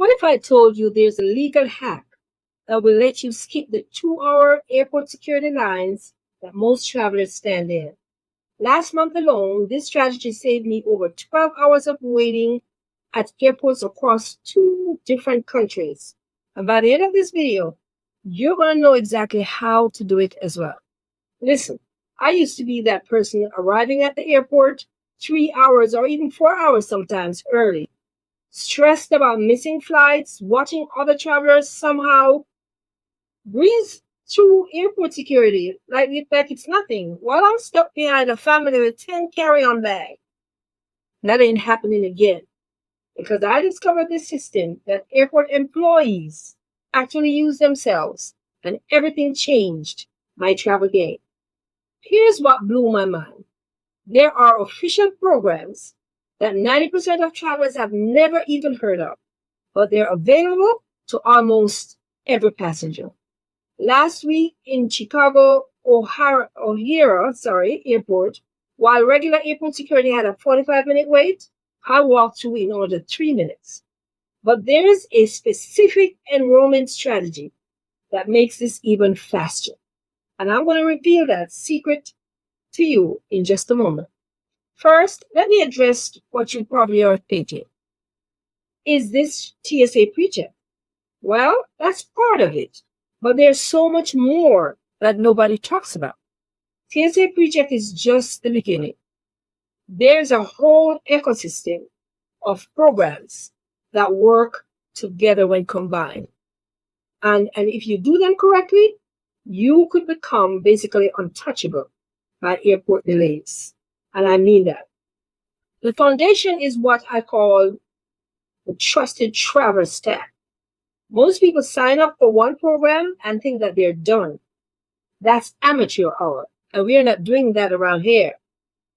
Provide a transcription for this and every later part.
What if I told you there's a legal hack that will let you skip the 2 hour airport security lines that most travelers stand in? Last month alone, this strategy saved me over 12 hours of waiting at airports across 2 different countries. And by the end of this video, you're going to know exactly how to do it as well. Listen, I used to be that person arriving at the airport 3 hours or even 4 hours sometimes early, stressed about missing flights, watching other travelers somehow breeze through airport security like it's nothing, while I'm stuck behind a family with 10 carry-on bags. That ain't happening again, because I discovered this system that airport employees actually use themselves, and everything changed my travel game. Here's what blew my mind. There are official programs that 90% of travelers have never even heard of, but they're available to almost every passenger. Last week in Chicago O'Hare Airport, while regular airport security had a 45-minute wait, I walked through in under 3 minutes. But there is a specific enrollment strategy that makes this even faster. And I'm going to reveal that secret to you in just a moment. First, let me address what you probably are thinking. Is this TSA PreCheck? Well, that's part of it. But there's so much more that nobody talks about. TSA PreCheck is just the beginning. There's a whole ecosystem of programs that work together when combined. And if you do them correctly, you could become basically untouchable by airport delays. And I mean that. The foundation is what I call the trusted travel stack. Most people sign up for one program and think that they're done. That's amateur hour, and we're not doing that around here.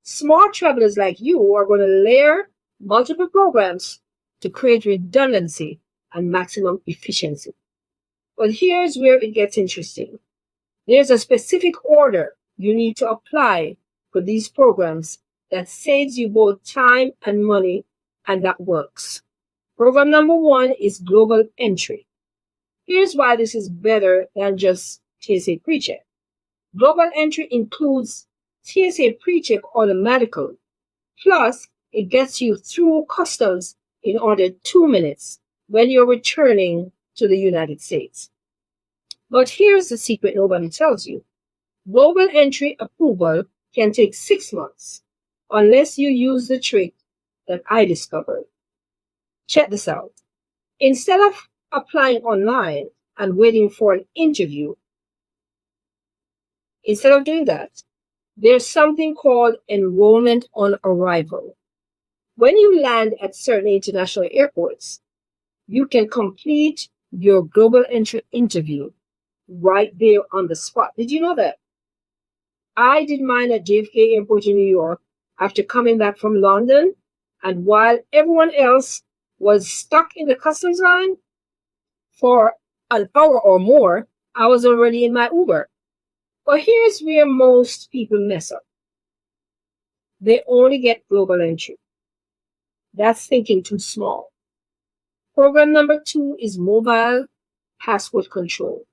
Smart travelers like you are going to layer multiple programs to create redundancy and maximum efficiency. But here's where it gets interesting. There's a specific order you need to apply for these programs that saves you both time and money, and that works. Program number 1 is Global Entry. Here's why this is better than just TSA PreCheck. Global Entry includes TSA PreCheck automatically. Plus, it gets you through customs in under 2 minutes when you're returning to the United States. But here's the secret nobody tells you. Global Entry approval can take 6 months unless you use the trick that I discovered. Check this out. Instead of applying online and waiting for an interview, instead of doing that, there's something called enrollment on arrival. When you land at certain international airports, you can complete your Global Entry interview right there on the spot. Did you know that? I did mine at JFK Airport in New York after coming back from London, and while everyone else was stuck in the customs line for an hour or more, I was already in my Uber. But here's where most people mess up. They only get Global Entry. That's thinking too small. Program number 2 is Mobile Passport Control,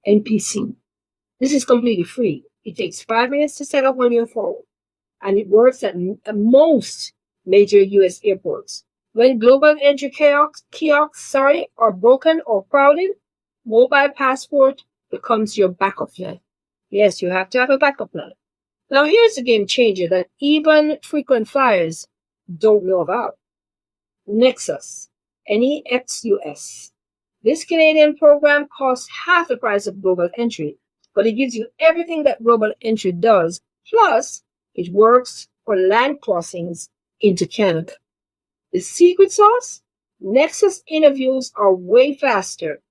MPC. This is completely free. It takes 5 minutes to set up on your phone, and it works at most major U.S. airports. When Global Entry kiosks are broken or crowded, Mobile Passport becomes your backup plan. Yes, you have to have a backup plan. Now here's a game changer that even frequent flyers don't know about. Nexus, Nexus. This Canadian program costs half the price of Global Entry, but it gives you everything that Global Entry does, plus it works for land crossings into Canada. The secret sauce? Nexus interviews are way faster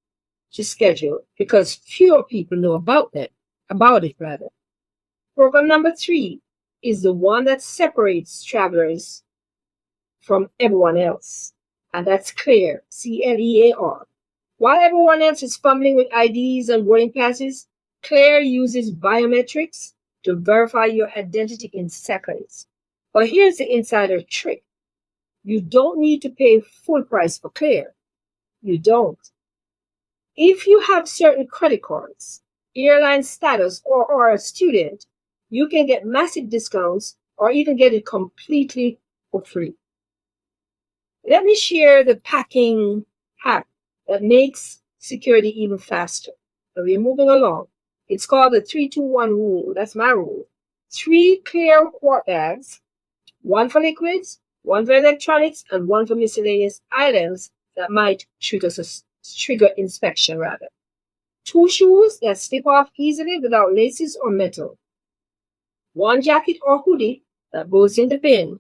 to schedule because fewer people know about it. Program number 3 is the one that separates travelers from everyone else, and that's CLEAR, CLEAR. While everyone else is fumbling with IDs and boarding passes, CLEAR uses biometrics to verify your identity in seconds. But here's the insider trick. You don't need to pay full price for CLEAR. You don't. If you have certain credit cards, airline status, or are a student, you can get massive discounts or even get it completely for free. Let me share the packing hack that makes security even faster. So we're moving along. It's called the 3-2-1 rule. That's my rule. 3 clear quart bags, 1 for liquids, 1 for electronics, and 1 for miscellaneous items that might trigger inspection rather. 2 shoes that slip off easily without laces or metal. 1 jacket or hoodie that goes in the bin,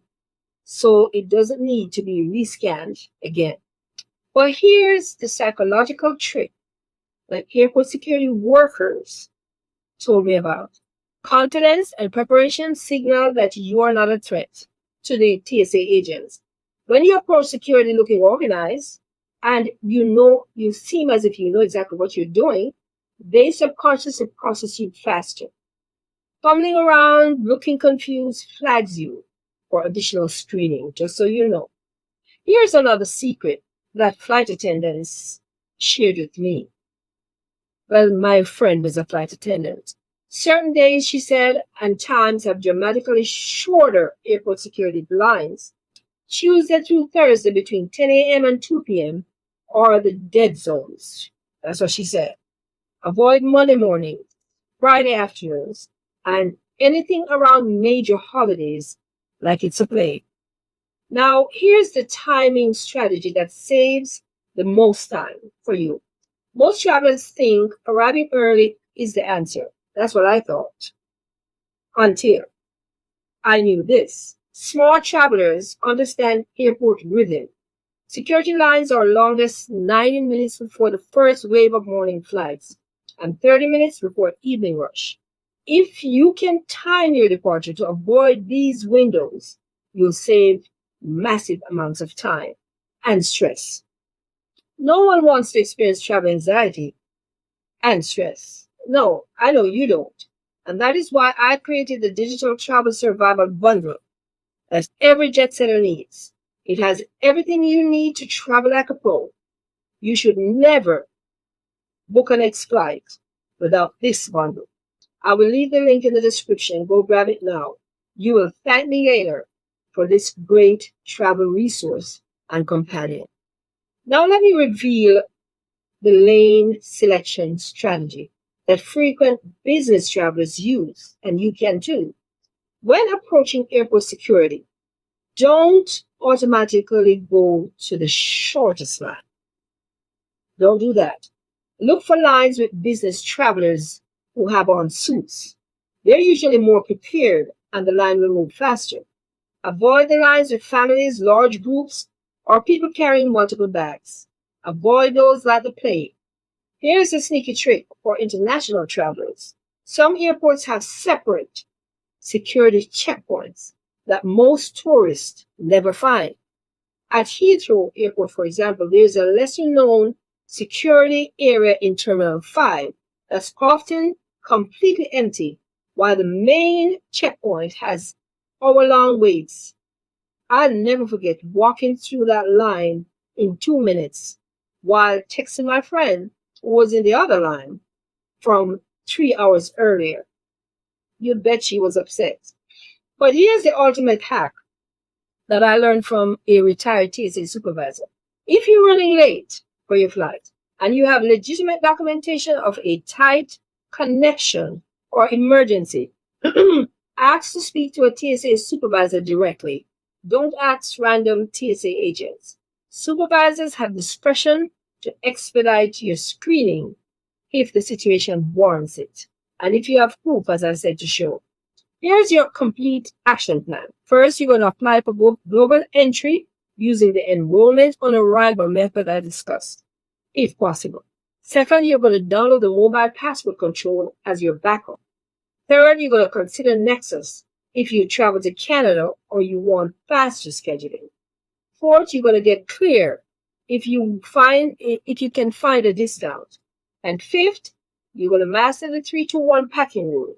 so it doesn't need to be rescanned again. But here's the psychological trick that airport security workers told me about. Confidence and preparation signal that you are not a threat to the TSA agents. When you approach security looking organized and you seem as if you know exactly what you're doing, they subconsciously process you faster. Fumbling around, looking confused, flags you for additional screening, just so you know. Here's another secret that flight attendants shared with me. Well, my friend was a flight attendant. Certain days, she said, and times have dramatically shorter airport security lines. Tuesday through Thursday between 10 a.m. and 2 p.m. are the dead zones. That's what she said. Avoid Monday mornings, Friday afternoons, and anything around major holidays like it's a plague. Now, here's the timing strategy that saves the most time for you. Most travelers think arriving early is the answer. That's what I thought. Until I knew this. Smart travelers understand airport rhythm. Security lines are longest 90 minutes before the first wave of morning flights and 30 minutes before evening rush. If you can time your departure to avoid these windows, you'll save massive amounts of time and stress. No one wants to experience travel anxiety and stress. No, I know you don't. And that is why I created the Digital Travel Survival Bundle that every jet setter needs. It has everything you need to travel like a pro. You should never book a next flight without this bundle. I will leave the link in the description. Go grab it now. You will thank me later for this great travel resource and companion. Now let me reveal the lane selection strategy that frequent business travelers use, and you can too. When approaching airport security, don't automatically go to the shortest line. Don't do that. Look for lines with business travelers who have on suits. They're usually more prepared and the line will move faster. Avoid the lines with families, large groups, or people carrying multiple bags. Avoid those like the plague. Here's a sneaky trick for international travelers. Some airports have separate security checkpoints that most tourists never find. At Heathrow Airport, for example, there's a lesser known security area in Terminal 5 that's often completely empty, while the main checkpoint has hour-long waits. I'll never forget walking through that line in 2 minutes while texting my friend who was in the other line from 3 hours earlier. You bet she was upset. But here's the ultimate hack that I learned from a retired TSA supervisor. If you're running late for your flight and you have legitimate documentation of a tight connection or emergency, ask to speak to a TSA supervisor directly. Don't ask random TSA agents. Supervisors have discretion to expedite your screening if the situation warrants it. And if you have proof, as I said, to show. Here's your complete action plan. First, you're going to apply for global entry using the enrollment on arrival method I discussed, if possible. Second, you're going to download the mobile passport control as your backup. Third, you're going to consider Nexus if you travel to Canada or you want faster scheduling. Fourth, you're going to get clear if you can find a discount. And fifth, you're going to master the 3-2-1 packing rule.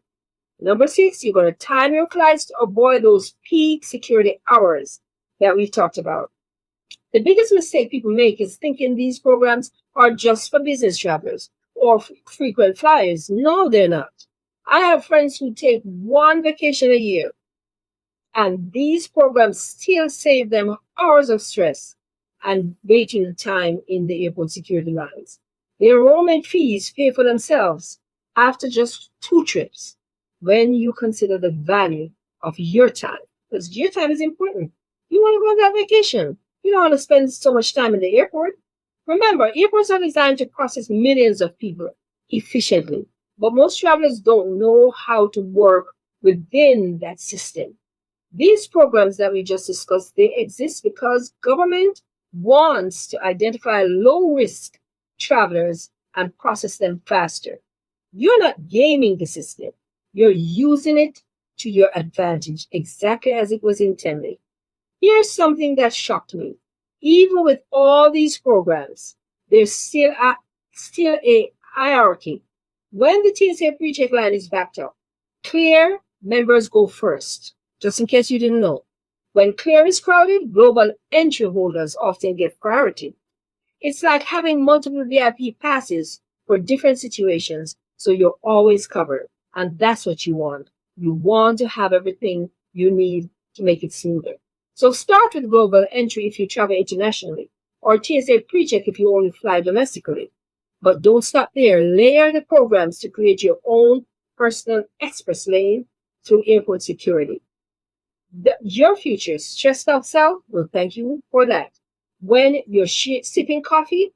Number 6, you're going to time your flights to avoid those peak security hours that we've talked about. The biggest mistake people make is thinking these programs are just for business travelers or frequent flyers. No, they're not. I have friends who take one vacation a year, and these programs still save them hours of stress and waiting time in the airport security lines. The enrollment fees pay for themselves after just 2 trips when you consider the value of your time. Because your time is important. You want to go on that vacation. You don't want to spend so much time in the airport. Remember, airports are designed to process millions of people efficiently, but most travelers don't know how to work within that system. These programs that we just discussed, they exist because government wants to identify low-risk travelers and process them faster. You're not gaming the system. You're using it to your advantage, exactly as it was intended. Here's something that shocked me. Even with all these programs, there's still a hierarchy. When the TSA pre-check line is backed up, clear members go first, just in case you didn't know. When clear is crowded, global entry holders often get priority. It's like having multiple VIP passes for different situations, so you're always covered. And that's what you want. You want to have everything you need to make it smoother. So start with global entry if you travel internationally, or TSA pre-check if you only fly domestically. But don't stop there. Layer the programs to create your own personal express lane through airport security. Your future stressed out self will thank you for that when you're sipping coffee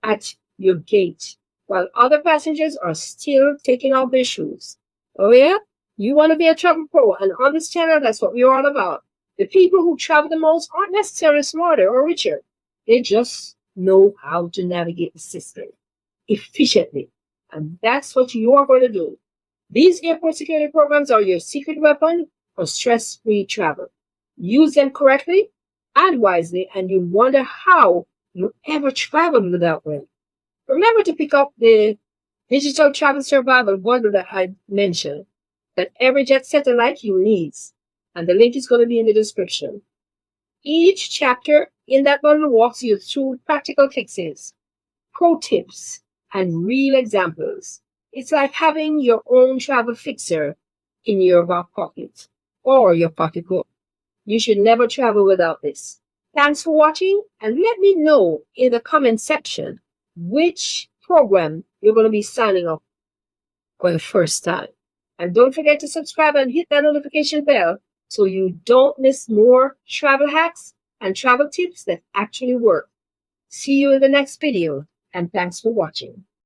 at your gate while other passengers are still taking off their shoes. Oh yeah? You want to be a travel pro, and on this channel, that's what we're all about. The people who travel the most aren't necessarily smarter or richer. They just know how to navigate the system efficiently. And that's what you are going to do. These airport security programs are your secret weapon for stress-free travel. Use them correctly and wisely, and you'll wonder how you ever traveled without them. Remember to pick up the digital travel survival bundle that I mentioned, that every jet setter like you needs, and the link is going to be in the description. Each chapter in that bundle walks you through practical fixes, pro tips, and real examples. It's like having your own travel fixer in your back pocket or your pocketbook. You should never travel without this. Thanks for watching, and let me know in the comment section which program you're going to be signing up for the first time. And don't forget to subscribe and hit that notification bell so you don't miss more travel hacks and travel tips that actually work. See you in the next video, and thanks for watching.